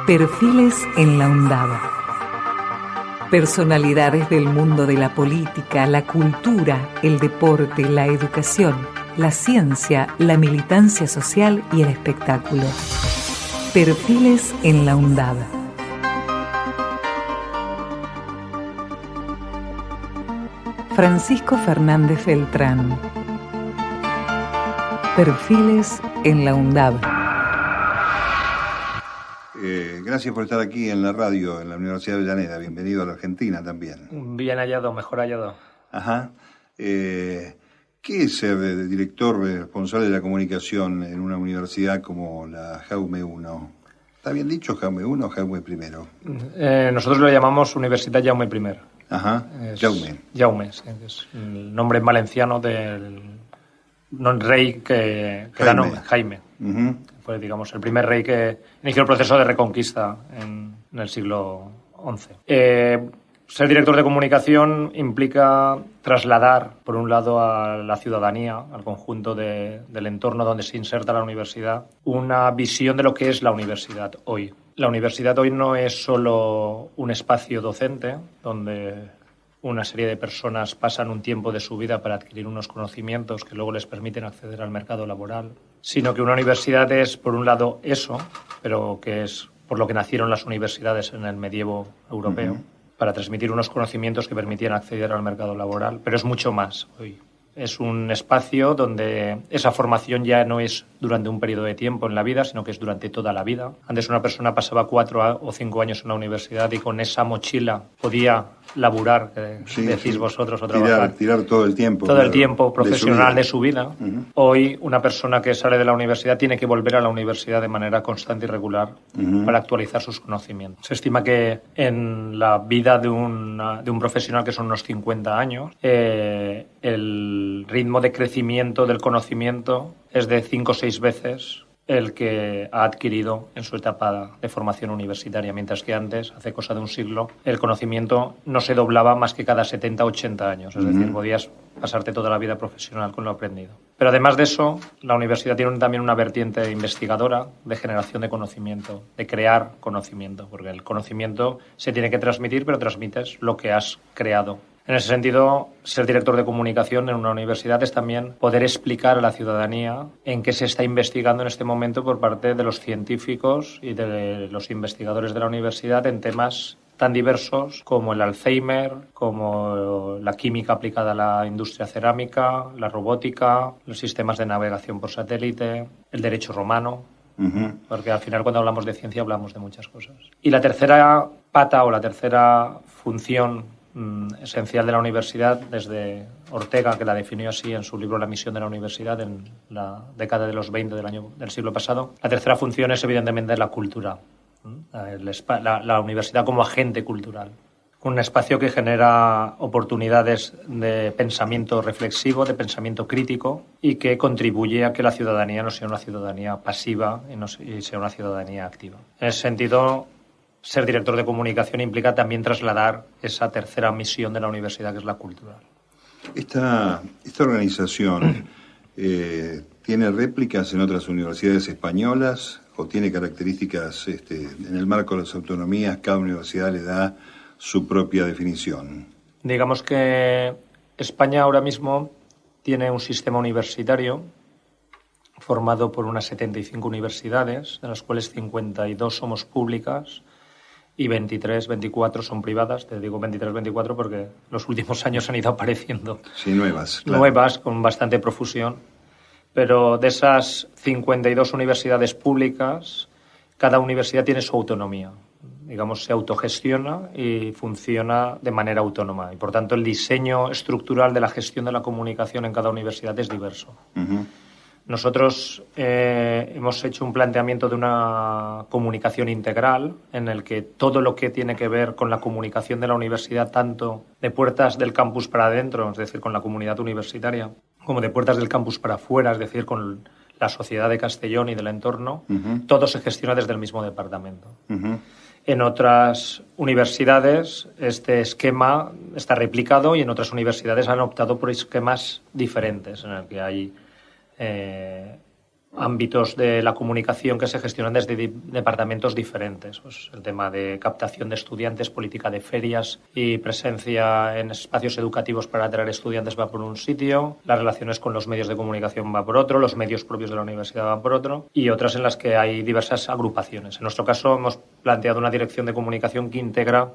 Perfiles en la UNDAB. Personalidades del mundo de la política, la cultura, el deporte, la educación, la ciencia, la militancia social y el espectáculo. Perfiles en la UNDAB. Francisco Fernández Beltrán. Perfiles en la UNDAB. Gracias por estar aquí en la radio, en la Universidad de Avellaneda. Bienvenido a la Argentina también. Bien hallado, mejor hallado. Ajá. ¿Qué es ser director responsable de la comunicación en una universidad como la Jaume I? ¿Está bien dicho Jaume I o Jaume I? Nosotros lo llamamos Universidad Jaume I. Ajá, Jaume. Jaume, sí, es el nombre valenciano del rey que era Jaime. Uh-huh. Fue, digamos, el primer rey que inició el proceso de reconquista en el siglo XI. Ser director de comunicación implica trasladar, por un lado, a la ciudadanía, al conjunto del entorno donde se inserta la universidad, una visión de lo que es la universidad hoy. La universidad hoy no es solo un espacio docente donde una serie de personas pasan un tiempo de su vida para adquirir unos conocimientos que luego les permiten acceder al mercado laboral, sino que una universidad es, por un lado, eso, pero que es por lo que nacieron las universidades en el medievo europeo, para transmitir unos conocimientos que permitían acceder al mercado laboral, pero es mucho más hoy. Es un espacio donde esa formación ya no es durante un periodo de tiempo en la vida, sino que es durante toda la vida. Antes una persona pasaba 4 o 5 años en la universidad y con esa mochila podía laburar, decís vosotros, o trabajar. Tirar todo el tiempo. Todo el tiempo profesional de su vida. Uh-huh. Hoy una persona que sale de la universidad tiene que volver a la universidad de manera constante y regular para actualizar sus conocimientos. Se estima que en la vida de un profesional, que son unos 50 años, el ritmo de crecimiento del conocimiento es de 5 o 6 veces el que ha adquirido en su etapa de formación universitaria, mientras que antes, hace cosa de un siglo, el conocimiento no se doblaba más que cada 70 o 80 años, es decir, podías pasarte toda la vida profesional con lo aprendido. Pero además de eso, la universidad tiene también una vertiente investigadora de generación de conocimiento, de crear conocimiento, porque el conocimiento se tiene que transmitir, pero transmites lo que has creado. En ese sentido, ser director de comunicación en una universidad es también poder explicar a la ciudadanía en qué se está investigando en este momento por parte de los científicos y de los investigadores de la universidad en temas tan diversos como el Alzheimer, como la química aplicada a la industria cerámica, la robótica, los sistemas de navegación por satélite, el derecho romano. Porque al final, cuando hablamos de ciencia, hablamos de muchas cosas. Y la tercera pata o la tercera función esencial de la universidad, desde Ortega, que la definió así en su libro La misión de la universidad en la década de los 20 del siglo pasado, la tercera función es evidentemente la cultura, la universidad como agente cultural, un espacio que genera oportunidades de pensamiento reflexivo, de pensamiento crítico, y que contribuye a que la ciudadanía no sea una ciudadanía pasiva y sea una ciudadanía activa. En ese sentido, ser director de comunicación implica también trasladar esa tercera misión de la universidad, que es la cultural. Esta organización ¿tiene réplicas en otras universidades españolas o tiene características en el marco de las autonomías? Cada universidad le da su propia definición. Digamos que España ahora mismo tiene un sistema universitario formado por unas 75 universidades, de las cuales 52 somos públicas y 24 son privadas. Te digo 24 porque los últimos años han ido apareciendo. Sí, nuevas. Claro. Nuevas, con bastante profusión. Pero de esas 52 universidades públicas, cada universidad tiene su autonomía. Digamos, se autogestiona y funciona de manera autónoma. Y, por tanto, el diseño estructural de la gestión de la comunicación en cada universidad es diverso. Uh-huh. Nosotros hemos hecho un planteamiento de una comunicación integral en el que todo lo que tiene que ver con la comunicación de la universidad, tanto de puertas del campus para adentro, es decir, con la comunidad universitaria, como de puertas del campus para afuera, es decir, con la sociedad de Castellón y del entorno, todo se gestiona desde el mismo departamento. En otras universidades este esquema está replicado y en otras universidades han optado por esquemas diferentes, en el que hay ámbitos de la comunicación que se gestionan desde departamentos diferentes. Pues el tema de captación de estudiantes, política de ferias y presencia en espacios educativos para atraer estudiantes va por un sitio, las relaciones con los medios de comunicación va por otro, los medios propios de la universidad van por otro, y otras en las que hay diversas agrupaciones. En nuestro caso hemos planteado una dirección de comunicación que integra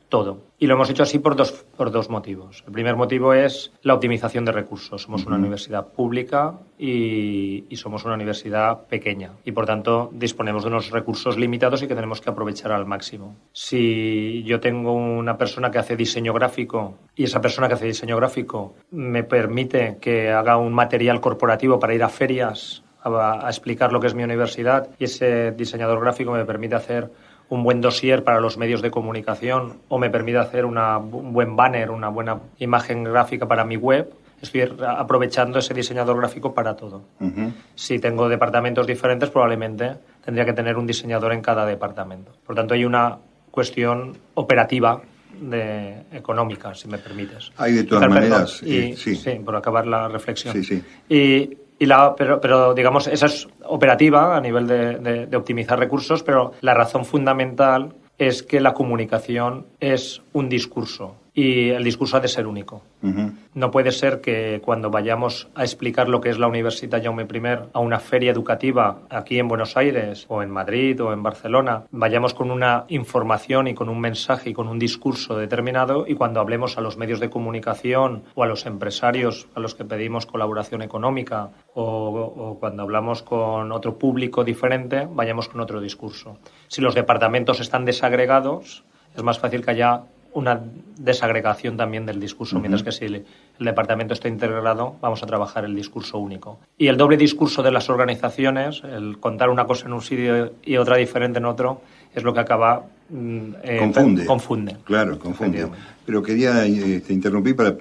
todo. Y lo hemos hecho así por dos motivos. El primer motivo es la optimización de recursos. Somos una universidad pública y somos una universidad pequeña. Y, por tanto, disponemos de unos recursos limitados y que tenemos que aprovechar al máximo. Si yo tengo una persona que hace diseño gráfico y esa persona que hace diseño gráfico me permite que haga un material corporativo para ir a ferias a explicar lo que es mi universidad, y ese diseñador gráfico me permite hacer un buen dossier para los medios de comunicación o me permite hacer un buen banner, una buena imagen gráfica para mi web, estoy aprovechando ese diseñador gráfico para todo. Si tengo departamentos diferentes, probablemente tendría que tener un diseñador en cada departamento. Por tanto, hay una cuestión operativa económica, si me permites. Hay de todas maneras. Sí, por acabar la reflexión. Sí. Pero digamos, esa es operativa a nivel de optimizar recursos, pero la razón fundamental es que la comunicación es un discurso y el discurso ha de ser único. No puede ser que cuando vayamos a explicar lo que es la Universitat Jaume I a una feria educativa aquí en Buenos Aires o en Madrid o en Barcelona, vayamos con una información y con un mensaje y con un discurso determinado, y cuando hablemos a los medios de comunicación o a los empresarios a los que pedimos colaboración económica o cuando hablamos con otro público diferente, vayamos con otro discurso. Si los departamentos están desagregados, es más fácil que haya una desagregación también del discurso, mientras que si el departamento está integrado, vamos a trabajar el discurso único. Y el doble discurso de las organizaciones, el contar una cosa en un sitio y otra diferente en otro, es lo que acaba confunde. Claro, confunde. Pero quería interrumpir para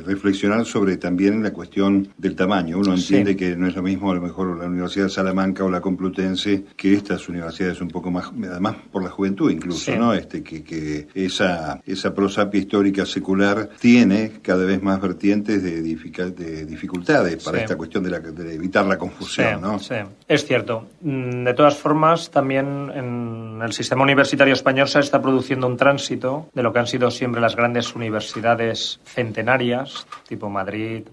reflexionar sobre también la cuestión del tamaño. Uno entiende que no es lo mismo a lo mejor la Universidad de Salamanca o la Complutense que estas universidades un poco más, además por la juventud incluso, ¿no? Que esa prosapia histórica secular tiene cada vez más vertientes de dificultades para esta cuestión de evitar la confusión, ¿no? Sí, es cierto. De todas formas, también en el sistema universitario español se está produciendo un tránsito de lo que han sido siempre las grandes universidades centenarias, tipo Madrid,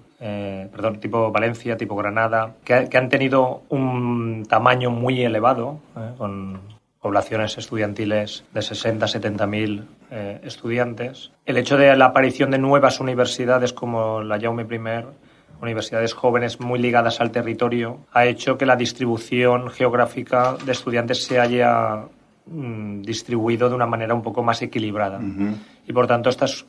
tipo Valencia, tipo Granada, que han tenido un tamaño muy elevado, con poblaciones estudiantiles de 60, 70.000 estudiantes. El hecho de la aparición de nuevas universidades como la Jaume I, universidades jóvenes muy ligadas al territorio, ha hecho que la distribución geográfica de estudiantes se haya distribuido de una manera un poco más equilibrada. Y por tanto estas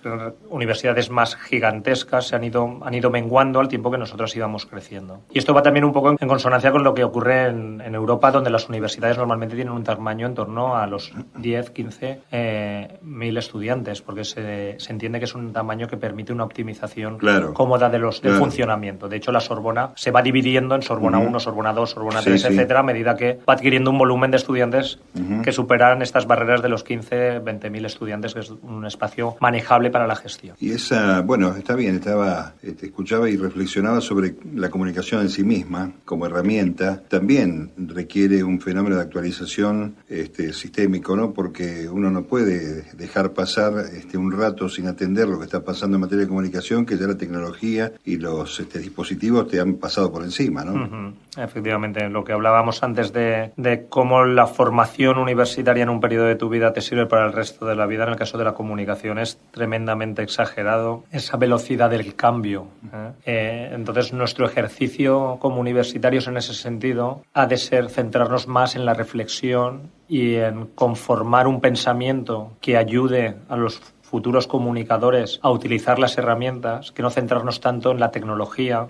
universidades más gigantescas se han ido menguando al tiempo que nosotros íbamos creciendo. Y esto va también un poco en consonancia con lo que ocurre en Europa, donde las universidades normalmente tienen un tamaño en torno a los 10, 15 mil estudiantes, porque se entiende que es un tamaño que permite una optimización cómoda del funcionamiento. De hecho, la Sorbona se va dividiendo en Sorbona 1, Sorbona 2, Sorbona 3, etcétera, a medida que va adquiriendo un volumen de estudiantes que superan estas barreras de los 15, 20.000 estudiantes, que es un espacio manejable para la gestión. Y está bien, te escuchaba y reflexionaba sobre la comunicación en sí misma como herramienta. También requiere un fenómeno de actualización sistémico, ¿no? Porque uno no puede dejar pasar un rato sin atender lo que está pasando en materia de comunicación, que ya la tecnología y los dispositivos te han pasado por encima, ¿no? Efectivamente, lo que hablábamos antes de cómo la formación universitaria en un periodo de tu vida te sirve para el resto de la vida, en el caso de la comunicación es tremendamente exagerado, esa velocidad del cambio. Entonces, nuestro ejercicio como universitarios en ese sentido ha de ser centrarnos más en la reflexión y en conformar un pensamiento que ayude a los futuros comunicadores a utilizar las herramientas, que no centrarnos tanto en la tecnología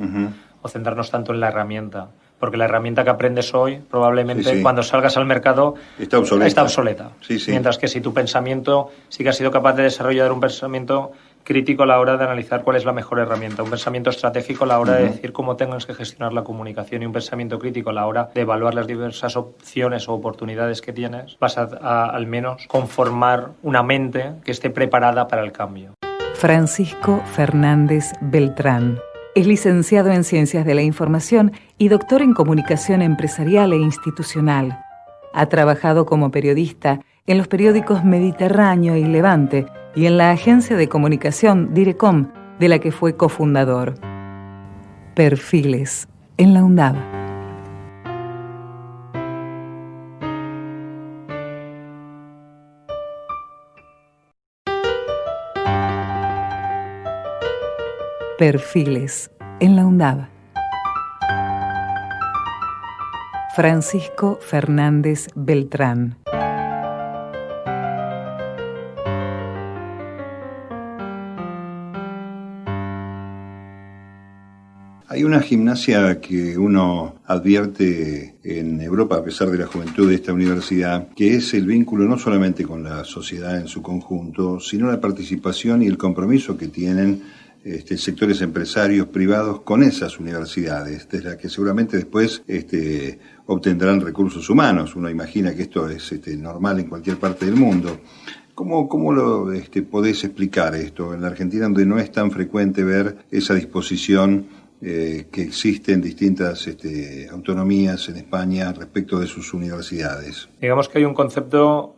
o centrarnos tanto en la herramienta. Porque la herramienta que aprendes hoy, probablemente cuando salgas al mercado, está obsoleta. Mientras que si tu pensamiento sí que has sido capaz de desarrollar un pensamiento crítico a la hora de analizar cuál es la mejor herramienta, un pensamiento estratégico a la hora de decir cómo tengas que gestionar la comunicación y un pensamiento crítico a la hora de evaluar las diversas opciones o oportunidades que tienes, vas a al menos conformar una mente que esté preparada para el cambio. Francisco Fernández Beltrán, Es licenciado en Ciencias de la Información y doctor en Comunicación Empresarial e Institucional. Ha trabajado como periodista en los periódicos Mediterráneo y Levante y en la agencia de comunicación Direcom, de la que fue cofundador. Perfiles en la UNDAB. Perfiles en la UNDAB. Francisco Fernández Beltrán. Hay una gimnasia que uno advierte en Europa, a pesar de la juventud de esta universidad, que es el vínculo no solamente con la sociedad en su conjunto, sino la participación y el compromiso que tienen sectores empresarios privados con esas universidades, de las que seguramente después obtendrán recursos humanos. Uno imagina que esto es normal en cualquier parte del mundo. ¿Cómo lo podés explicar esto en la Argentina, donde no es tan frecuente ver esa disposición que existe en distintas autonomías en España respecto de sus universidades? Digamos que hay un concepto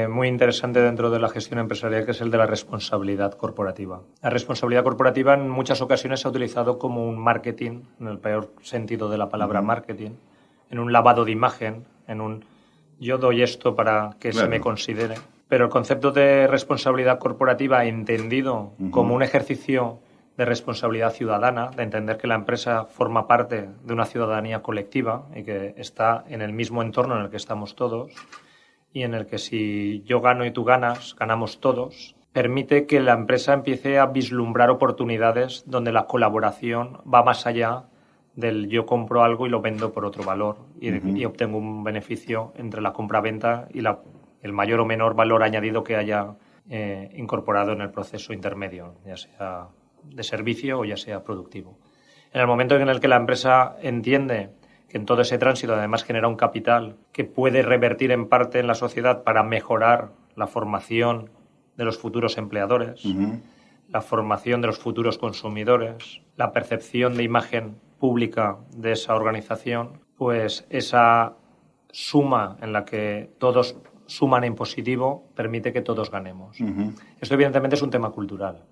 muy interesante dentro de la gestión empresarial, que es el de la responsabilidad corporativa. La responsabilidad corporativa en muchas ocasiones se ha utilizado como un marketing, en el peor sentido de la palabra marketing, en un lavado de imagen, en un yo doy esto para que se me considere. Pero el concepto de responsabilidad corporativa entendido como un ejercicio de responsabilidad ciudadana, de entender que la empresa forma parte de una ciudadanía colectiva y que está en el mismo entorno en el que estamos todos, y en el que si yo gano y tú ganas, ganamos todos, permite que la empresa empiece a vislumbrar oportunidades donde la colaboración va más allá del yo compro algo y lo vendo por otro valor y obtengo un beneficio entre la compra-venta y el mayor o menor valor añadido que haya incorporado en el proceso intermedio, ya sea de servicio o ya sea productivo. En el momento en el que la empresa entiende que en todo ese tránsito además genera un capital que puede revertir en parte en la sociedad para mejorar la formación de los futuros empleadores, la formación de los futuros consumidores, la percepción de imagen pública de esa organización, pues esa suma en la que todos suman en positivo permite que todos ganemos. Esto evidentemente es un tema cultural.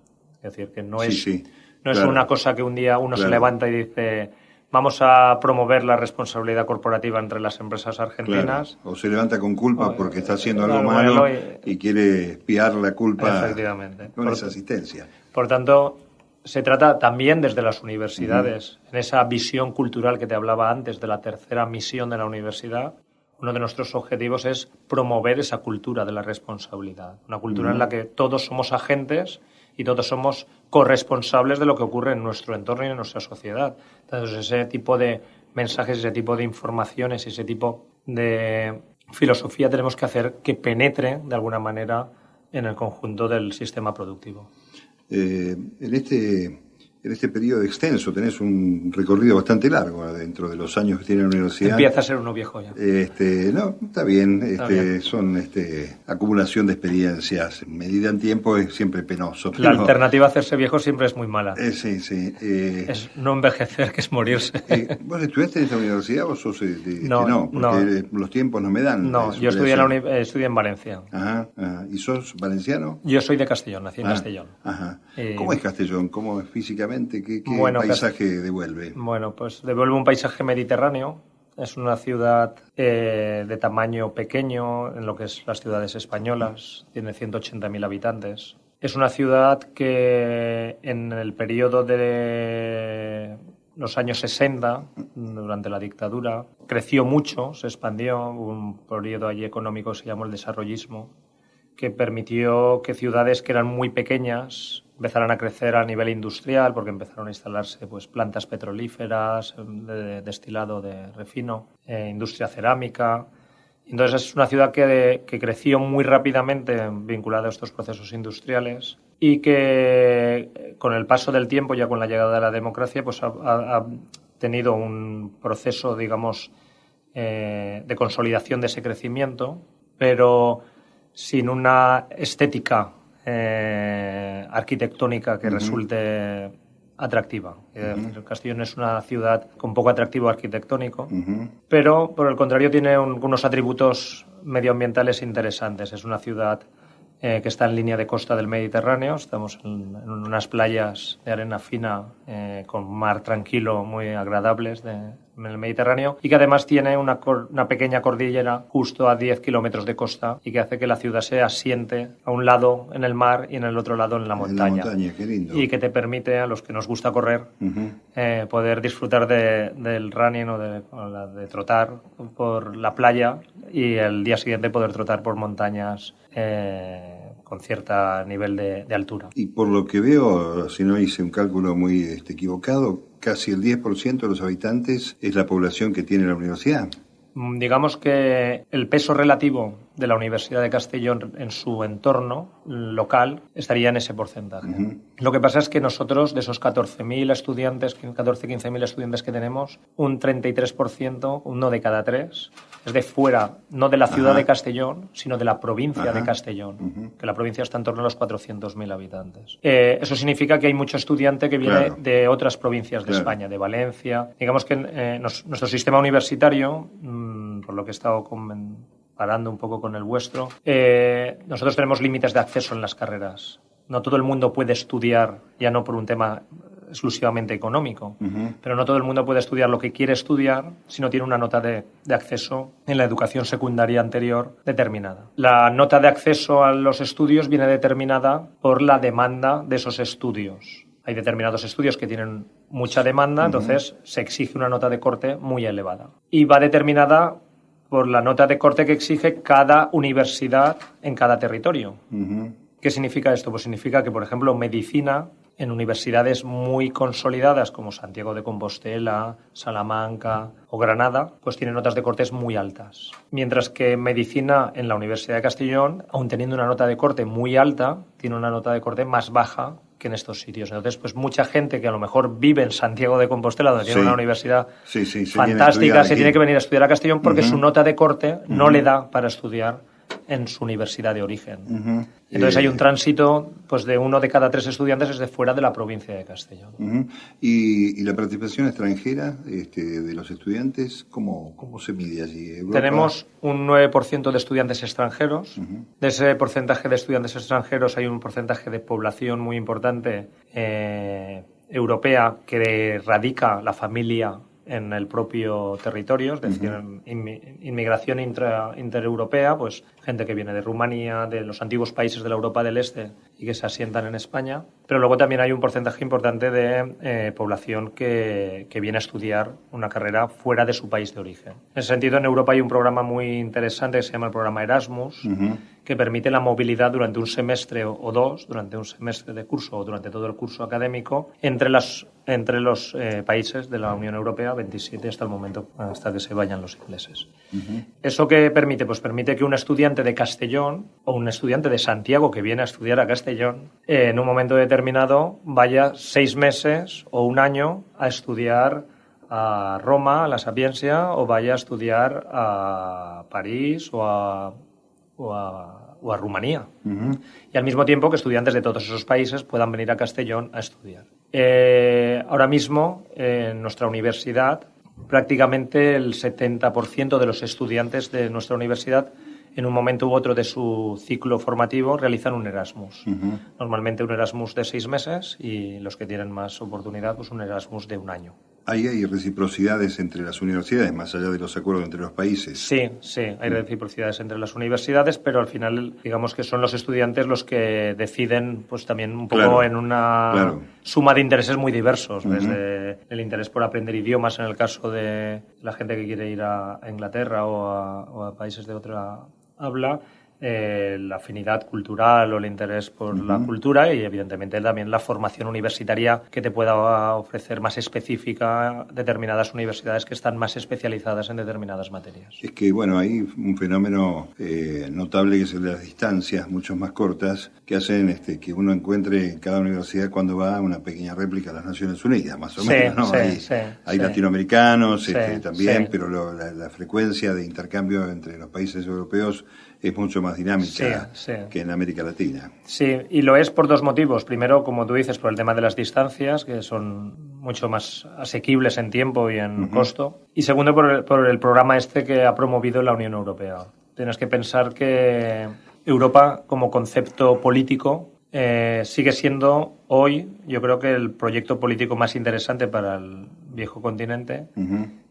Es decir, que no es una cosa que un día uno se levanta y dice vamos a promover la responsabilidad corporativa entre las empresas argentinas. Claro. O se levanta con culpa porque está haciendo algo malo y quiere espiar la culpa con esa asistencia. Por tanto, se trata también desde las universidades, en esa visión cultural que te hablaba antes de la tercera misión de la universidad. Uno de nuestros objetivos es promover esa cultura de la responsabilidad, una cultura en la que todos somos agentes y todos somos corresponsables de lo que ocurre en nuestro entorno y en nuestra sociedad. Entonces, ese tipo de mensajes, ese tipo de informaciones, ese tipo de filosofía tenemos que hacer que penetre de alguna manera en el conjunto del sistema productivo. En este periodo extenso tenés un recorrido bastante largo dentro de los años que tiene la universidad. Empieza a ser uno viejo ya. No, está bien. Son acumulación de experiencias. Medida en tiempo es siempre penoso. La alternativa a hacerse viejo siempre es muy mala. Sí. Es no envejecer, que es morirse. ¿Vos estudiaste en esta universidad o sos no? Porque los tiempos no me dan. No, yo estudié en Valencia. Ajá. ¿Y sos valenciano? Yo soy de Castellón, nací en Castellón. Ajá. ¿Cómo es Castellón? ¿Cómo es físicamente? ¿Qué paisaje devuelve? Bueno, pues devuelve un paisaje mediterráneo. Es una ciudad de tamaño pequeño en lo que es las ciudades españolas. Tiene 180.000 habitantes. Es una ciudad que en el periodo de los años 60, durante la dictadura, creció mucho, se expandió. Hubo un periodo allí económico que se llamó el desarrollismo, que permitió que ciudades que eran muy pequeñas empezaron a crecer a nivel industrial, porque empezaron a instalarse plantas petrolíferas, de destilado de refino, industria cerámica. Entonces es una ciudad que creció muy rápidamente vinculada a estos procesos industriales y que con el paso del tiempo, ya con la llegada de la democracia, pues ha tenido un proceso, digamos, de consolidación de ese crecimiento, pero sin una estética arquitectónica que resulte atractiva. Castellón es una ciudad con poco atractivo arquitectónico, pero por el contrario tiene unos atributos medioambientales interesantes. Es una ciudad que está en línea de costa del Mediterráneo. Estamos en unas playas de arena fina con mar tranquilo, muy agradables en el Mediterráneo, y que además tiene una pequeña cordillera justo a 10 kilómetros de costa y que hace que la ciudad se asiente a un lado en el mar y en el otro lado en la montaña. Qué lindo. Y que te permite, a los que nos gusta correr, poder disfrutar del running o de trotar por la playa y el día siguiente poder trotar por montañas con cierto nivel de altura. Y por lo que veo, si no hice un cálculo muy equivocado, casi el 10% de los habitantes es la población que tiene la universidad. Digamos que el peso relativo de la Universidad de Castellón en su entorno local estaría en ese porcentaje. Lo que pasa es que nosotros, de esos 14.000 estudiantes, 15.000 estudiantes que tenemos, un 33%, uno de cada tres, es de fuera, no de la ciudad de Castellón, sino de la provincia de Castellón, que la provincia está en torno a los 400.000 habitantes. Eso significa que hay mucho estudiante que viene de otras provincias de España, de Valencia. Digamos que nuestro sistema universitario, por lo que he estado comparando un poco con el vuestro, nosotros tenemos límites de acceso en las carreras. No todo el mundo puede estudiar, ya no por un tema exclusivamente económico, pero no todo el mundo puede estudiar lo que quiere estudiar si no tiene una nota de acceso en la educación secundaria anterior determinada. La nota de acceso a los estudios viene determinada por la demanda de esos estudios. Hay determinados estudios que tienen mucha demanda, entonces se exige una nota de corte muy elevada. Y va determinada por la nota de corte que exige cada universidad en cada territorio. ¿Qué significa esto? Pues significa que, por ejemplo, medicina en universidades muy consolidadas como Santiago de Compostela, Salamanca o Granada, pues tiene notas de cortes muy altas. Mientras que medicina en la Universidad de Castellón, aun teniendo una nota de corte muy alta, tiene una nota de corte más baja que en estos sitios. Entonces, pues mucha gente que a lo mejor vive en Santiago de Compostela, donde tiene una universidad fantástica, se tiene que venir a estudiar a Castellón porque su nota de corte no le da para estudiar en su universidad de origen. Entonces hay un tránsito, pues de uno de cada tres estudiantes es de fuera de la provincia de Castellón. ¿Y la participación extranjera de los estudiantes, cómo se mide allí? ¿Europa? Tenemos un 9% de estudiantes extranjeros. De ese porcentaje de estudiantes extranjeros hay un porcentaje de población muy importante europea que radica la familia en el propio territorio, es decir, inmigración intereuropea, pues gente que viene de Rumanía, de los antiguos países de la Europa del Este y que se asientan en España. Pero luego también hay un porcentaje importante de población que viene a estudiar una carrera fuera de su país de origen. En ese sentido, en Europa hay un programa muy interesante que se llama el programa Erasmus, que permite la movilidad durante un semestre o dos, durante un semestre de curso o durante todo el curso académico, entre los países de la Unión Europea, 27 hasta el momento, hasta que se vayan los ingleses. ¿Eso qué permite? Pues permite que un estudiante de Castellón o un estudiante de Santiago que viene a estudiar a Castellón, en un momento determinado vaya 6 meses o un año a estudiar a Roma, a la Sapienza, o vaya a estudiar a París o a Rumanía. Y al mismo tiempo que estudiantes de todos esos países puedan venir a Castellón a estudiar. Ahora mismo, en nuestra universidad, prácticamente el 70% de los estudiantes de nuestra universidad, en un momento u otro de su ciclo formativo, realizan un Erasmus. Normalmente un Erasmus de 6 meses y los que tienen más oportunidad, pues un Erasmus de 1 año. ¿Hay reciprocidades entre las universidades, más allá de los acuerdos entre los países? Sí, hay reciprocidades entre las universidades, pero al final, digamos que son los estudiantes los que deciden, pues también un poco en una suma de intereses muy diversos, desde el interés por aprender idiomas, en el caso de la gente que quiere ir a Inglaterra o a países de otra habla, la afinidad cultural o el interés por la cultura y evidentemente también la formación universitaria que te pueda ofrecer más específica determinadas universidades que están más especializadas en determinadas materias. Es que hay un fenómeno notable que es el de las distancias mucho más cortas que hacen que uno encuentre en cada universidad cuando va una pequeña réplica a las Naciones Unidas, más o menos, ¿no? Hay latinoamericanos también, pero la frecuencia de intercambio entre los países europeos es mucho más más dinámica sí. que en América Latina. Sí, y lo es por dos motivos. Primero, como tú dices, por el tema de las distancias, que son mucho más asequibles en tiempo y en costo. Y segundo, por el programa que ha promovido la Unión Europea. Tienes que pensar que Europa, como concepto político, sigue siendo hoy, yo creo que el proyecto político más interesante para el viejo continente,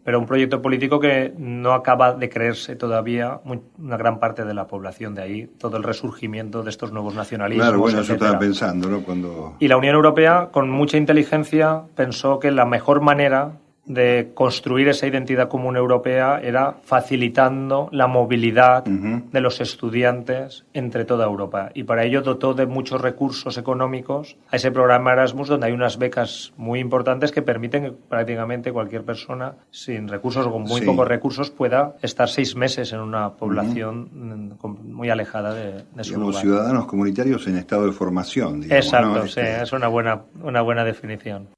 pero un proyecto político que no acaba de creerse todavía una gran parte de la población. De ahí todo el resurgimiento de estos nuevos nacionalismos. Claro, bueno, eso etcétera. estaba pensando, ¿no? Y la Unión Europea, con mucha inteligencia, pensó que la mejor manera de construir esa identidad común europea era facilitando la movilidad de los estudiantes entre toda Europa. Y para ello dotó de muchos recursos económicos a ese programa Erasmus, donde hay unas becas muy importantes que permiten que prácticamente cualquier persona sin recursos o con muy pocos recursos pueda estar 6 meses en una población muy alejada de su lugar. Ciudadanos comunitarios en estado de formación, digamos. Exacto, ¿no? sí, es una buena definición.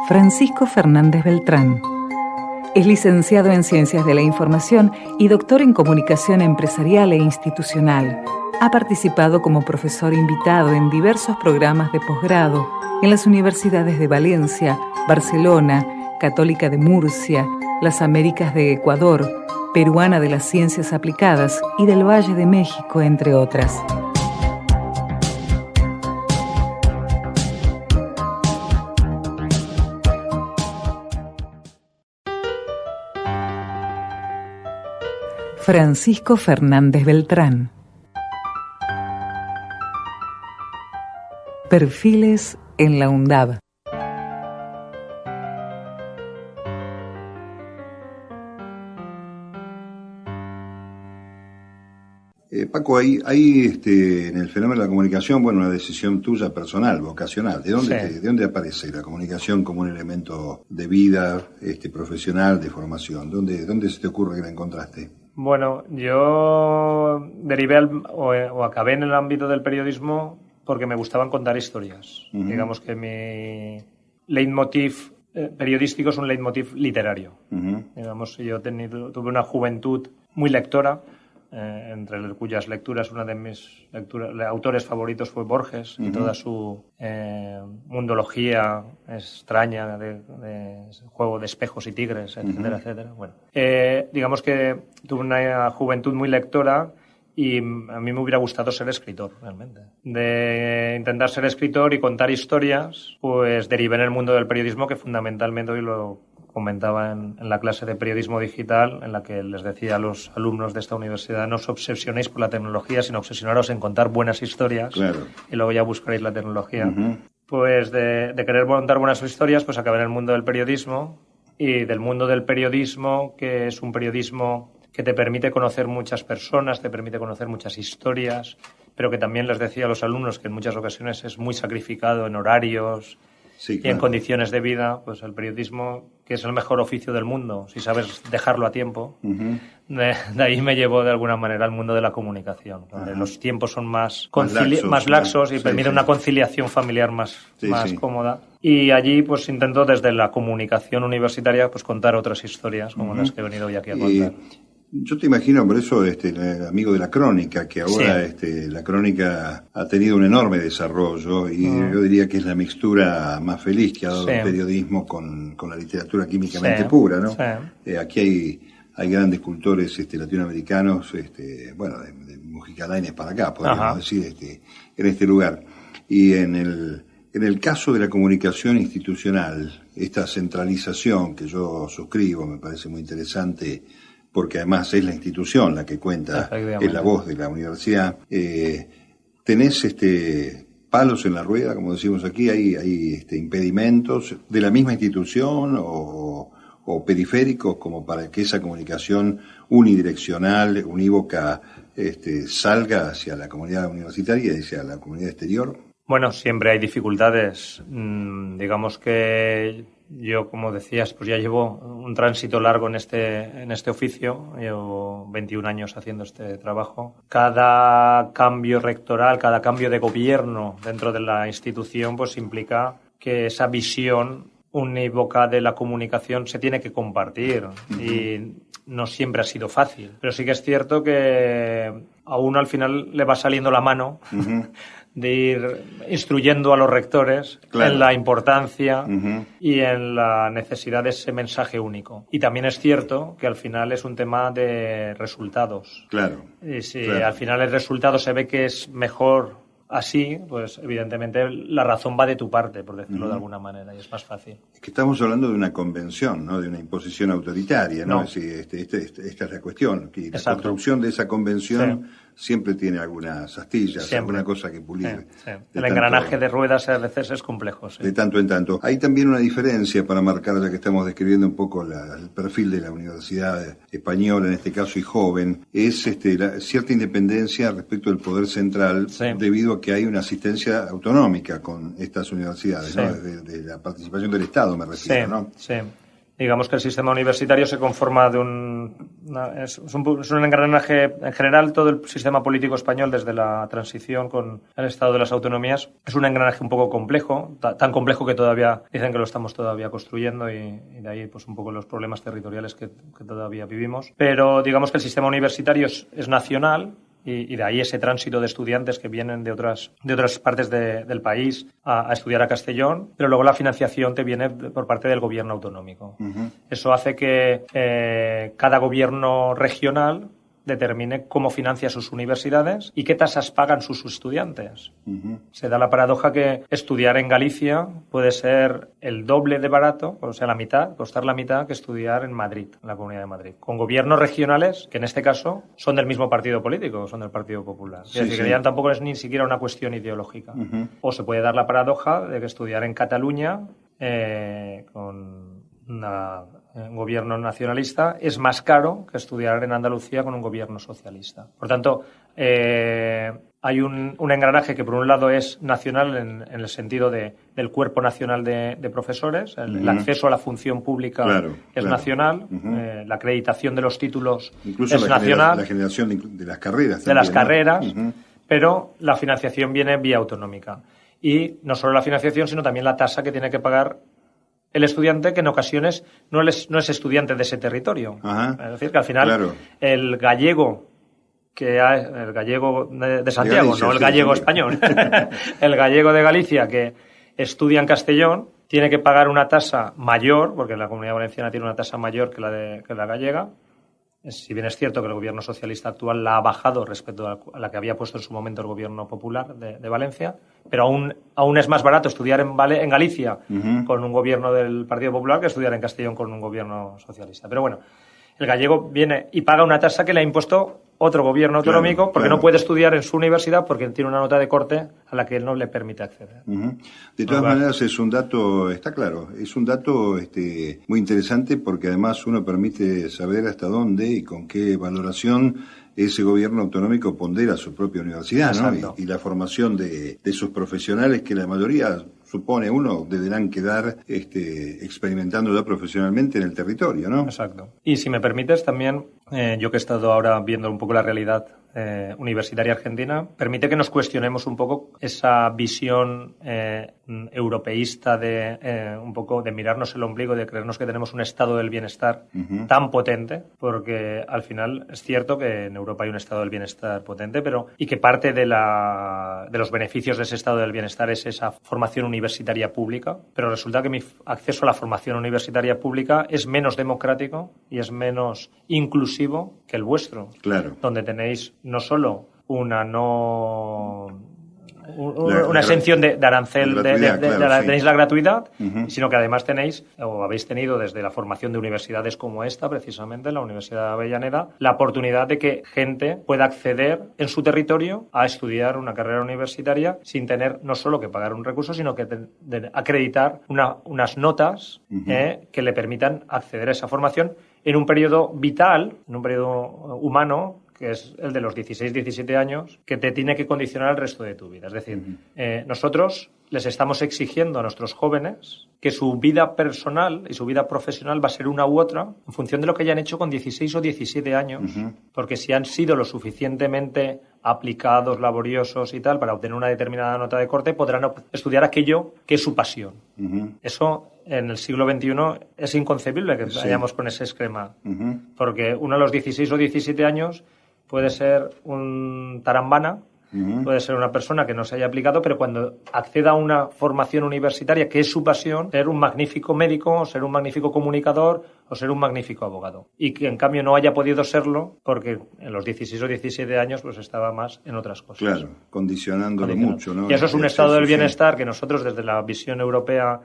Francisco Fernández Beltrán. Es licenciado en Ciencias de la Información y doctor en Comunicación Empresarial e Institucional. Ha participado como profesor invitado en diversos programas de posgrado en las universidades de Valencia, Barcelona, Católica de Murcia, las Américas de Ecuador, Peruana de las Ciencias Aplicadas y del Valle de México, entre otras. Francisco Fernández Beltrán. Perfiles en la UNDAB. Paco, hay en el fenómeno de la comunicación, una decisión tuya personal, vocacional. ¿De dónde aparece la comunicación como un elemento de vida profesional, de formación? ¿Dónde se te ocurre que la encontraste? Bueno, yo derivé o acabé en el ámbito del periodismo porque me gustaban contar historias. Digamos que mi leitmotiv periodístico es un leitmotiv literario. Digamos, yo tuve una juventud muy lectora, entre cuyas lecturas, una de mis autores favoritos fue Borges, y toda su mundología extraña de juego de espejos y tigres, etcétera, etcétera. Bueno, digamos que tuve una juventud muy lectora y a mí me hubiera gustado ser escritor, realmente. De intentar ser escritor y contar historias, pues derivé en el mundo del periodismo, que fundamentalmente hoy lo comentaba en la clase de periodismo digital, en la que les decía a los alumnos de esta universidad: no os obsesionéis por la tecnología, sino obsesionaros en contar buenas historias, y luego ya buscaréis la tecnología. Pues de querer contar buenas historias, pues acabé en el mundo del periodismo, y del mundo del periodismo, que es un periodismo que te permite conocer muchas personas, te permite conocer muchas historias, pero que también les decía a los alumnos que en muchas ocasiones es muy sacrificado en horarios, sí, claro, y en condiciones de vida. Pues el periodismo, que es el mejor oficio del mundo, si sabes dejarlo a tiempo, de ahí me llevó de alguna manera al mundo de la comunicación, donde los tiempos son más laxos y permite una conciliación familiar más cómoda. Y allí pues intento desde la comunicación universitaria pues contar otras historias como las que he venido hoy aquí a contar. Yo te imagino, por eso, el amigo de la crónica, que ahora la crónica ha tenido un enorme desarrollo, y yo diría que es la mixtura más feliz que ha dado el periodismo con la literatura químicamente pura, ¿no? Aquí hay grandes cultores latinoamericanos, de Mujica Lainez para acá, podríamos decir, en este lugar. Y en el caso de la comunicación institucional, esta centralización que yo suscribo, me parece muy interesante, porque además es la institución la que cuenta, es la voz de la universidad. ¿Tenés palos en la rueda, como decimos aquí? ¿Hay impedimentos de la misma institución o periféricos como para que esa comunicación unidireccional, unívoca, salga hacia la comunidad universitaria y hacia la comunidad exterior? Bueno, siempre hay dificultades. Digamos que yo, como decías, pues ya llevo un tránsito largo en este oficio. Llevo 21 años haciendo este trabajo. Cada cambio rectoral, cada cambio de gobierno dentro de la institución, pues implica que esa visión unívoca de la comunicación se tiene que compartir. Y no siempre ha sido fácil. Pero sí que es cierto que a uno al final le va saliendo la mano de ir instruyendo a los rectores en la importancia y en la necesidad de ese mensaje único. Y también es cierto que al final es un tema de resultados. Claro. Y si al final el resultado se ve que es mejor así, pues evidentemente la razón va de tu parte, por decirlo de alguna manera, y es más fácil. Es que estamos hablando de una convención, ¿no? De una imposición autoritaria, ¿no? Es decir, esta es la cuestión. Que la construcción de esa convención siempre tiene algunas astillas, alguna cosa que pulir. El engranaje de ruedas a veces es complejo. De tanto en tanto. Hay también una diferencia para marcar, ya que estamos describiendo un poco el perfil de la universidad española, en este caso y joven, es cierta independencia respecto del poder central, debido a que hay una asistencia autonómica con estas universidades, ¿no? De la participación del Estado, me refiero, ¿no? Sí. Digamos que el sistema universitario se conforma de es un engranaje, en general, todo el sistema político español, desde la transición con el Estado de las Autonomías, es un engranaje un poco complejo, tan complejo que todavía dicen que lo estamos todavía construyendo, y de ahí pues un poco los problemas territoriales que todavía vivimos. Pero digamos que el sistema universitario es nacional, y de ahí ese tránsito de estudiantes que vienen de otras partes del país a estudiar a Castellón, pero luego la financiación te viene por parte del gobierno autonómico. Eso hace que cada gobierno regional determine cómo financia sus universidades y qué tasas pagan sus estudiantes. Se da la paradoja que estudiar en Galicia puede ser el doble de barato, o sea, costar la mitad que estudiar en Madrid, en la Comunidad de Madrid, con gobiernos regionales que en este caso son del mismo partido político, son del Partido Popular. Es decir, que ya tampoco es ni siquiera una cuestión ideológica. O se puede dar la paradoja de que estudiar en Cataluña con un gobierno nacionalista es más caro que estudiar en Andalucía con un gobierno socialista. Por tanto, hay un engranaje que por un lado es nacional en el sentido del cuerpo nacional de profesores, el acceso a la función pública es nacional, la acreditación de los títulos incluso es nacional. La generación de las carreras. De las carreras, pero la financiación viene vía autonómica. Y no solo la financiación, sino también la tasa que tiene que pagar el estudiante, que en ocasiones no es estudiante de ese territorio. Es decir, que al final el gallego de Santiago, Galicia, no el gallego español, el gallego de Galicia que estudia en Castellón tiene que pagar una tasa mayor, porque la Comunidad Valenciana tiene una tasa mayor que la gallega. Si bien es cierto que el gobierno socialista actual la ha bajado respecto a la que había puesto en su momento el gobierno popular de Valencia, pero aún es más barato estudiar en Galicia con un gobierno del Partido Popular que estudiar en Castellón con un gobierno socialista. Pero bueno, el gallego viene y paga una tasa que le ha impuesto otro gobierno autonómico porque no puede estudiar en su universidad porque tiene una nota de corte a la que él no le permite acceder. De todas maneras es un dato, está claro, es un dato muy interesante porque además uno permite saber hasta dónde y con qué valoración ese gobierno autonómico pondera su propia universidad, ¿no? Y la formación de sus profesionales, que la mayoría, supone uno, deberán quedar experimentando ya profesionalmente en el territorio, ¿no? Exacto. Y si me permites también, yo que he estado ahora viendo un poco la realidad universitaria argentina, permite que nos cuestionemos un poco esa visión europeísta de un poco de mirarnos el ombligo, de creernos que tenemos un estado del bienestar tan potente, porque al final es cierto que en Europa hay un estado del bienestar potente, y que parte de los beneficios de ese estado del bienestar es esa formación universitaria pública, pero resulta que mi acceso a la formación universitaria pública es menos democrático y es menos inclusivo que el vuestro, donde tenéis no solo una exención de arancel, tenéis la gratuidad, sino que además tenéis, o habéis tenido desde la formación de universidades como esta, precisamente, la Universidad de Avellaneda, la oportunidad de que gente pueda acceder en su territorio a estudiar una carrera universitaria sin tener no solo que pagar un recurso, sino que acreditar unas notas que le permitan acceder a esa formación en un periodo vital, en un periodo humano, que es el de los 16-17 años, que te tiene que condicionar el resto de tu vida. Es decir, nosotros les estamos exigiendo a nuestros jóvenes que su vida personal y su vida profesional va a ser una u otra en función de lo que hayan hecho con 16 o 17 años, porque si han sido lo suficientemente aplicados, laboriosos y tal, para obtener una determinada nota de corte, podrán estudiar aquello que es su pasión. Eso en el siglo XXI es inconcebible que vayamos con ese esquema, porque uno a los 16 o 17 años puede ser un tarambana, puede ser una persona que no se haya aplicado, pero cuando acceda a una formación universitaria, que es su pasión, ser un magnífico médico, ser un magnífico comunicador o ser un magnífico abogado. Y que en cambio no haya podido serlo porque en los 16 o 17 años pues estaba más en otras cosas. Claro, condicionándolo mucho, ¿no? Y eso es un estado del bienestar que nosotros desde la visión europea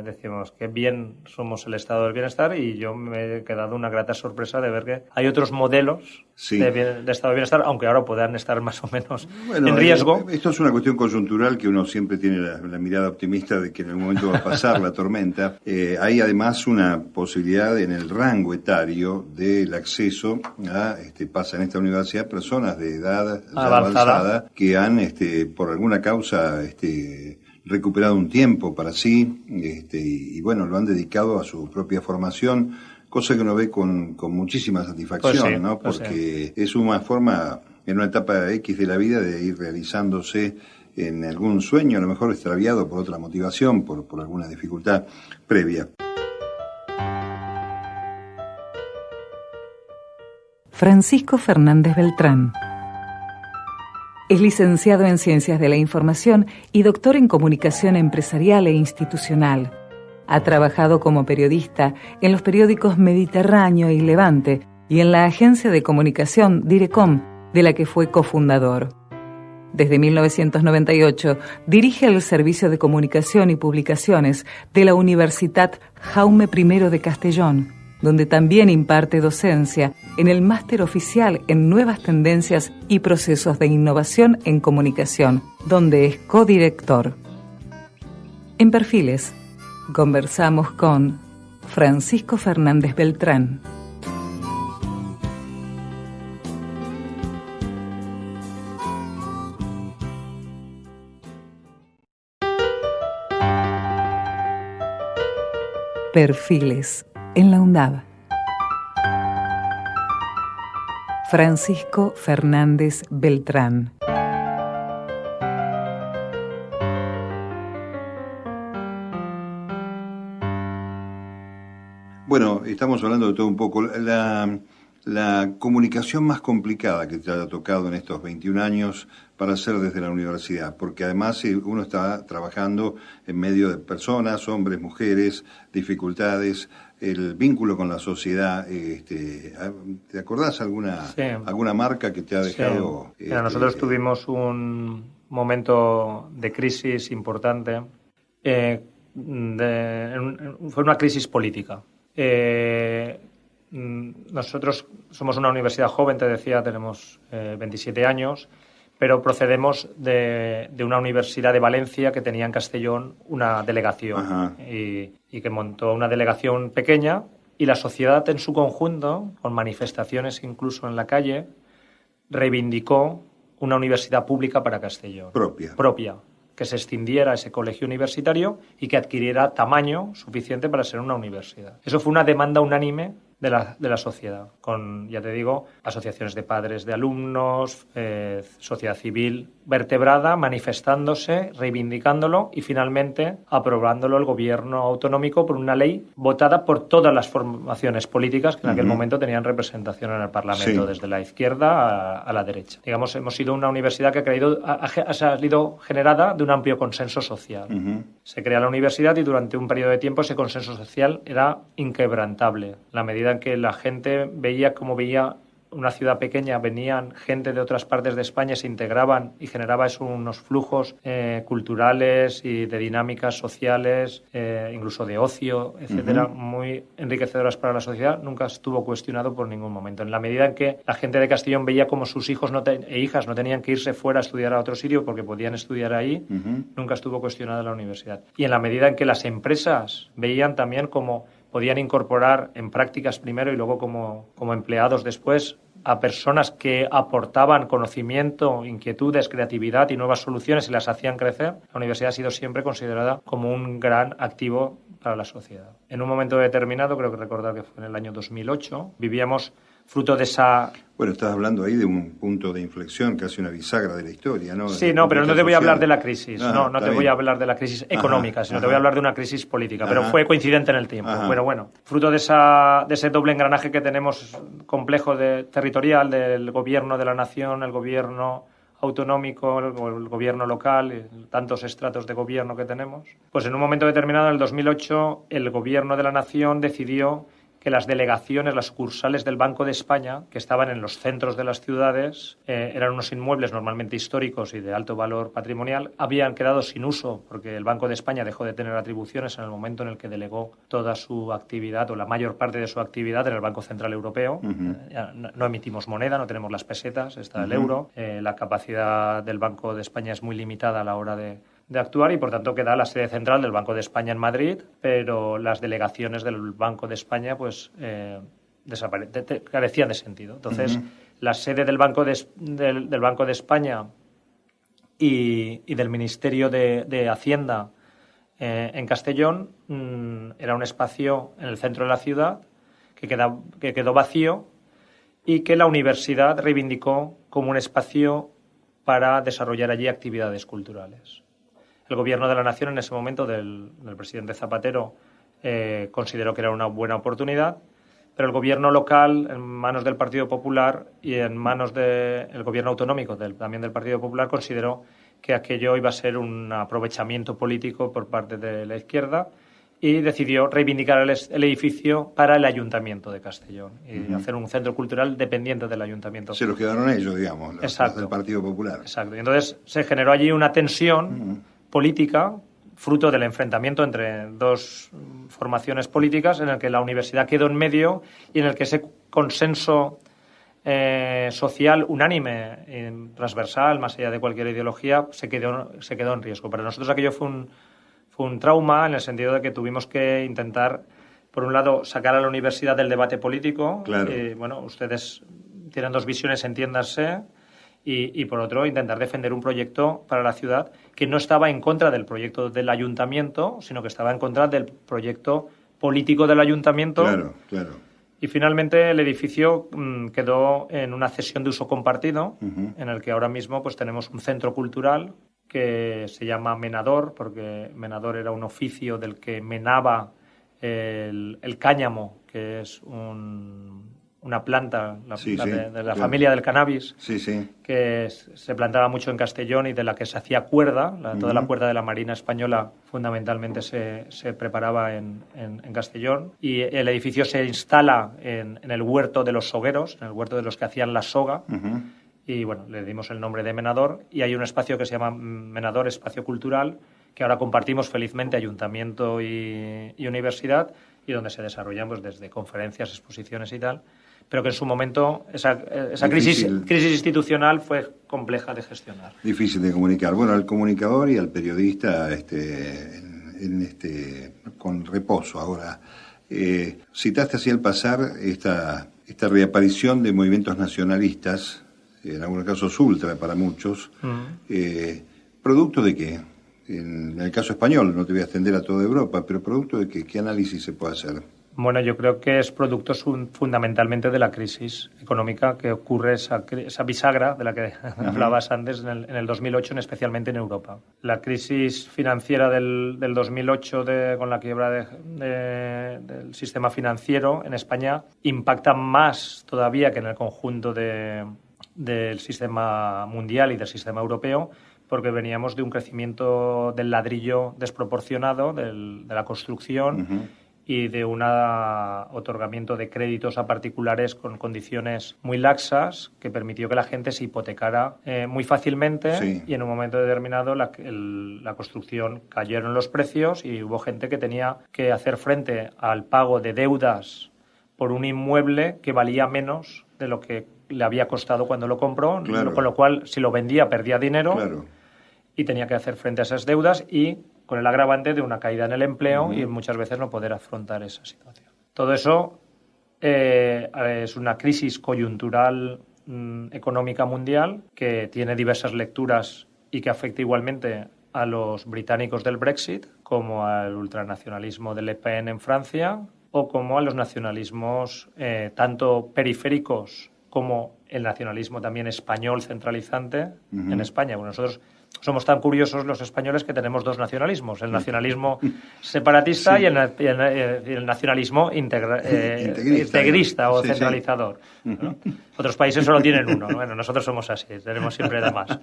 decimos que bien somos el estado del bienestar, y yo me he quedado una grata sorpresa de ver que hay otros modelos de estado del bienestar, aunque ahora puedan estar más o menos en riesgo. Esto es una cuestión coyuntural que uno siempre tiene la mirada optimista de que en algún momento va a pasar la tormenta. Hay además una posibilidad en el rango etario del acceso a, pasa en esta universidad, personas de edad avanzada que han, por alguna causa, recuperado un tiempo para sí, y bueno, lo han dedicado a su propia formación, cosa que uno ve con muchísima satisfacción, pues sí, ¿no? Pues porque es una forma, en una etapa X de la vida, de ir realizándose en algún sueño, a lo mejor extraviado por otra motivación, por alguna dificultad previa. Francisco Fernández Beltrán es licenciado en Ciencias de la Información y doctor en Comunicación Empresarial e Institucional. Ha trabajado como periodista en los periódicos Mediterráneo y Levante y en la agencia de comunicación Direcom, de la que fue cofundador. Desde 1998 dirige el Servicio de Comunicación y Publicaciones de la Universitat Jaume I de Castellón, donde también imparte docencia en el Máster Oficial en Nuevas Tendencias y Procesos de Innovación en Comunicación, donde es codirector. En Perfiles, conversamos con Francisco Fernández Beltrán. Perfiles en la UNDAB. Francisco Fernández Beltrán. Bueno, estamos hablando de todo un poco. La comunicación más complicada que te haya tocado en estos 21 años para hacer desde la universidad, porque además uno está trabajando en medio de personas, hombres, mujeres, dificultades, el vínculo con la sociedad. ¿Te acordás alguna marca que te ha dejado? Sí. Nosotros tuvimos un momento de crisis importante. Fue una crisis política. Nosotros somos una universidad joven, te decía, tenemos 27 años, pero procedemos de una universidad de Valencia que tenía en Castellón una delegación y que montó una delegación pequeña, y la sociedad en su conjunto, con manifestaciones incluso en la calle, reivindicó una universidad pública para Castellón. Propia. Que se extendiera ese colegio universitario y que adquiriera tamaño suficiente para ser una universidad. Eso fue una demanda unánime de la sociedad, con, ya te digo, asociaciones de padres de alumnos, sociedad civil vertebrada, manifestándose, reivindicándolo y finalmente aprobándolo el gobierno autonómico por una ley votada por todas las formaciones políticas que en aquel momento tenían representación en el Parlamento, desde la izquierda a la derecha. Digamos, hemos sido una universidad que ha salido generada de un amplio consenso social. Se crea la universidad y durante un periodo de tiempo ese consenso social era inquebrantable. La medida en que la gente veía una ciudad pequeña, venían gente de otras partes de España, se integraban y generaba eso unos flujos culturales y de dinámicas sociales, incluso de ocio, etcétera, muy enriquecedoras para la sociedad. Nunca estuvo cuestionado por ningún momento. En la medida en que la gente de Castellón veía como sus hijos e hijas no tenían que irse fuera a estudiar a otro sitio porque podían estudiar ahí, nunca estuvo cuestionada la universidad. Y en la medida en que las empresas veían también como podían incorporar en prácticas primero y luego como empleados después a personas que aportaban conocimiento, inquietudes, creatividad y nuevas soluciones y las hacían crecer, la universidad ha sido siempre considerada como un gran activo para la sociedad. En un momento determinado, creo que recordar que fue en el año 2008, vivíamos fruto de esa... Bueno, estás hablando ahí de un punto de inflexión, casi una bisagra de la historia, ¿no? Sí, no, pero no te voy a hablar de la crisis, no te voy a hablar de la crisis económica, sino te voy a hablar de una crisis política, pero fue coincidente en el tiempo. Bueno, fruto de ese doble engranaje que tenemos complejo territorial del gobierno de la nación, el gobierno autonómico, el gobierno local, tantos estratos de gobierno que tenemos, pues en un momento determinado, en el 2008, el gobierno de la nación decidió que las delegaciones, las sucursales del Banco de España, que estaban en los centros de las ciudades, eran unos inmuebles normalmente históricos y de alto valor patrimonial, habían quedado sin uso porque el Banco de España dejó de tener atribuciones en el momento en el que delegó toda su actividad o la mayor parte de su actividad en el Banco Central Europeo. No emitimos moneda, no tenemos las pesetas, está el euro. La capacidad del Banco de España es muy limitada a la hora de actuar y, por tanto, queda la sede central del Banco de España en Madrid, pero las delegaciones del Banco de España pues carecían de sentido. Entonces, la sede del Banco de España y del Ministerio de Hacienda en Castellón era un espacio en el centro de la ciudad que quedó vacío y que la universidad reivindicó como un espacio para desarrollar allí actividades culturales. El gobierno de la nación en ese momento del presidente Zapatero consideró que era una buena oportunidad, pero el gobierno local, en manos del Partido Popular y en manos del gobierno autonómico también del Partido Popular, consideró que aquello iba a ser un aprovechamiento político por parte de la izquierda y decidió reivindicar el edificio para el Ayuntamiento de Castellón y hacer un centro cultural dependiente del Ayuntamiento. Se lo quedaron ellos, digamos, los del Partido Popular. Exacto. Y entonces se generó allí una tensión política, fruto del enfrentamiento entre dos formaciones políticas, en el que la universidad quedó en medio y en el que ese consenso social unánime, transversal, más allá de cualquier ideología, se quedó en riesgo. Para nosotros aquello fue un trauma, en el sentido de que tuvimos que intentar, por un lado, sacar a la universidad del debate político. Claro. Bueno, ustedes tienen dos visiones, entiéndase. Y por otro, intentar defender un proyecto para la ciudad que no estaba en contra del proyecto del ayuntamiento, sino que estaba en contra del proyecto político del ayuntamiento. Claro, claro. Y finalmente el edificio quedó en una cesión de uso compartido, en el que ahora mismo pues tenemos un centro cultural que se llama Menador, porque Menador era un oficio del que menaba el cáñamo, que es una planta de la familia del cannabis, que se plantaba mucho en Castellón y de la que se hacía cuerda. Toda la cuerda de la Marina Española fundamentalmente se preparaba en Castellón, y el edificio se instala en el huerto de los sogueros, en el huerto de los que hacían la soga, y bueno, le dimos el nombre de Menador, y hay un espacio que se llama Menador Espacio Cultural, que ahora compartimos felizmente Ayuntamiento y Universidad, y donde se desarrollan pues, desde conferencias, exposiciones y tal, pero que en su momento esa crisis institucional fue compleja de gestionar. Difícil de comunicar. Bueno, al comunicador y al periodista con reposo ahora. Citaste así al pasar esta reaparición de movimientos nacionalistas, en algunos casos ultra para muchos. ¿Producto de qué? En el caso español, no te voy a extender a toda Europa, pero ¿producto de qué? ¿Qué análisis se puede hacer? Bueno, yo creo que es producto fundamentalmente de la crisis económica que ocurre, esa bisagra de la que hablabas antes en el 2008, especialmente en Europa. La crisis financiera del 2008 con la quiebra del sistema financiero en España impacta más todavía que en el conjunto del sistema mundial y del sistema europeo, porque veníamos de un crecimiento del ladrillo desproporcionado, de la construcción, y de un otorgamiento de créditos a particulares con condiciones muy laxas, que permitió que la gente se hipotecara muy fácilmente, y en un momento determinado la construcción cayeron los precios y hubo gente que tenía que hacer frente al pago de deudas por un inmueble que valía menos de lo que le había costado cuando lo compró, con lo cual si lo vendía perdía dinero y tenía que hacer frente a esas deudas, y con el agravante de una caída en el empleo y muchas veces no poder afrontar esa situación. Todo eso es una crisis coyuntural económica mundial que tiene diversas lecturas y que afecta igualmente a los británicos del Brexit, como al ultranacionalismo del Le Pen en Francia, o como a los nacionalismos tanto periféricos como el nacionalismo también español centralizante en España. Bueno, nosotros somos tan curiosos los españoles que tenemos dos nacionalismos, el nacionalismo separatista y el nacionalismo integrista o centralizador. ¿No? Otros países solo tienen uno, ¿no? Bueno, nosotros somos así, tenemos siempre de más.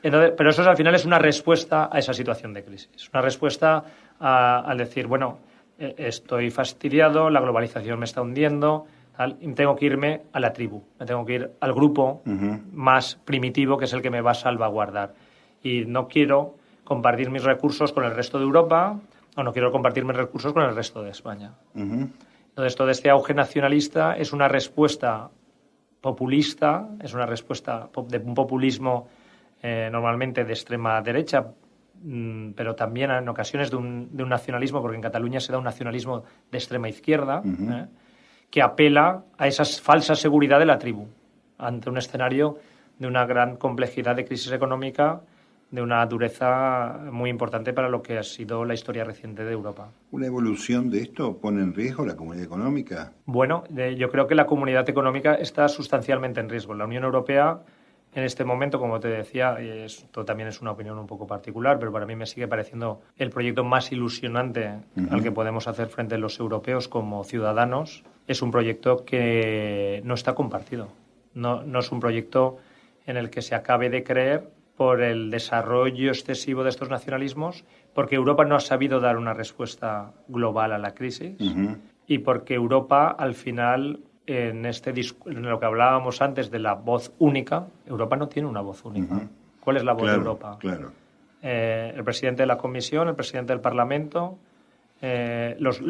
Entonces, pero eso al final es una respuesta a esa situación de crisis, una respuesta al decir, bueno, estoy fastidiado, la globalización me está hundiendo, tengo que irme a la tribu, me tengo que ir al grupo más primitivo, que es el que me va a salvaguardar. Y no quiero compartir mis recursos con el resto de Europa o no quiero compartir mis recursos con el resto de España. Entonces, todo este auge nacionalista es una respuesta populista, es una respuesta de un populismo normalmente de extrema derecha, pero también en ocasiones de un nacionalismo, porque en Cataluña se da un nacionalismo de extrema izquierda, que apela a esa falsa seguridad de la tribu ante un escenario de una gran complejidad de crisis económica, de una dureza muy importante para lo que ha sido la historia reciente de Europa. ¿Una evolución de esto pone en riesgo la comunidad económica? Bueno, yo creo que la comunidad económica está sustancialmente en riesgo. La Unión Europea, en este momento, como te decía, y esto también es una opinión un poco particular, pero para mí me sigue pareciendo el proyecto más ilusionante al que podemos hacer frente a los europeos como ciudadanos. Es un proyecto que no está compartido. No es un proyecto en el que se acabe de creer por el desarrollo excesivo de estos nacionalismos, porque Europa no ha sabido dar una respuesta global a la crisis y porque Europa, al final, en lo que hablábamos antes de la voz única, Europa no tiene una voz única. ¿Cuál es la voz de Europa? Claro. El presidente de la Comisión, el presidente del Parlamento, los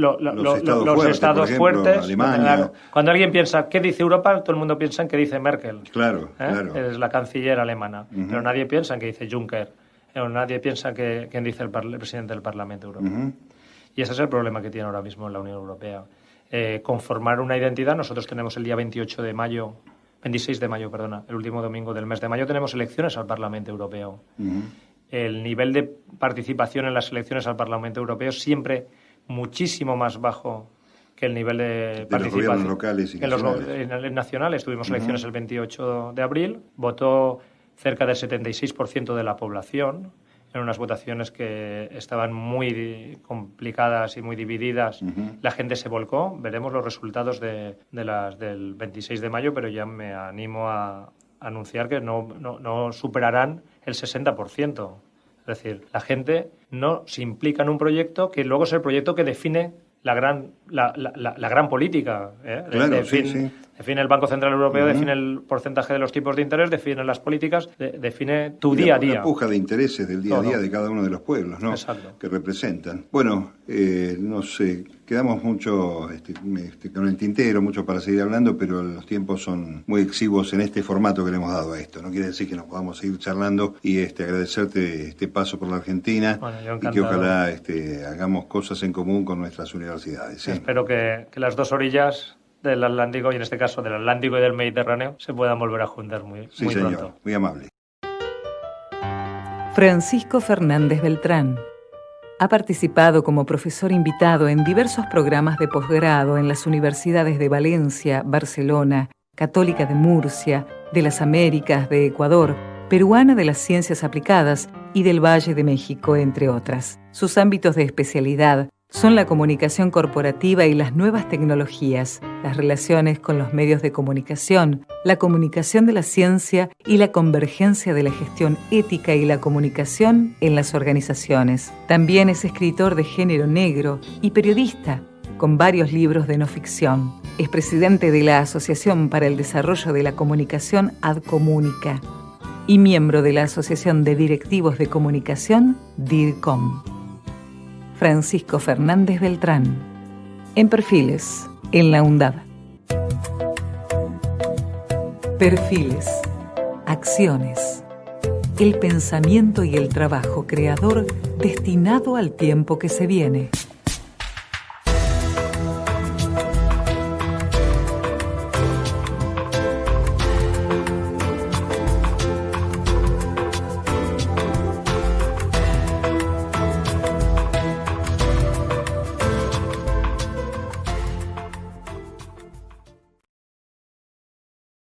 estados fuertes. Alemania. Cuando alguien piensa ¿qué dice Europa?, todo el mundo piensa en qué dice Merkel. Claro. Es la canciller alemana. Pero nadie piensa en qué dice Juncker. Nadie piensa en qué dice el presidente del Parlamento Europeo. Y ese es el problema que tiene ahora mismo la Unión Europea. Conformar una identidad. Nosotros tenemos el día 26 de mayo, el último domingo del mes de mayo, tenemos elecciones al Parlamento Europeo. El nivel de participación en las elecciones al Parlamento Europeo siempre muchísimo más bajo que el nivel de participación los gobiernos locales y en nacionales. Tuvimos elecciones el 28 de abril, votó cerca del 76% de la población, en unas votaciones que estaban muy complicadas y muy divididas. La gente se volcó. Veremos los resultados de las del 26 de mayo, pero ya me animo a anunciar que no superarán el 60%. Es decir, la gente no se implica en un proyecto que luego es el proyecto que define la gran política. Define el Banco Central Europeo, define el porcentaje de los tipos de interés, define las políticas, define tu día a día. La puja de intereses del día a día de cada uno de los pueblos, ¿no? Exacto. Que representan. Bueno, quedamos mucho con el tintero, mucho para seguir hablando, pero los tiempos son muy exiguos en este formato que le hemos dado a esto. No quiere decir que nos podamos seguir charlando y agradecerte este paso por la Argentina y que ojalá hagamos cosas en común con nuestras universidades. Espero que las dos orillas del Atlántico, y en este caso del Atlántico y del Mediterráneo, se puedan volver a juntar muy señor, pronto. Muy amable. Francisco Fernández Beltrán ha participado como profesor invitado en diversos programas de posgrado en las universidades de Valencia, Barcelona, Católica de Murcia, de las Américas, de Ecuador, Peruana de las Ciencias Aplicadas y del Valle de México, entre otras. Sus ámbitos de especialidad son la comunicación corporativa y las nuevas tecnologías, las relaciones con los medios de comunicación, la comunicación de la ciencia y la convergencia de la gestión ética y la comunicación en las organizaciones. También es escritor de género negro y periodista, con varios libros de no ficción. Es presidente de la Asociación para el Desarrollo de la Comunicación Adcomunica y miembro de la Asociación de Directivos de Comunicación, DIRCOM. Francisco Fernández Beltrán, en Perfiles, en la UNDAD. Perfiles, acciones, el pensamiento y el trabajo creador destinado al tiempo que se viene.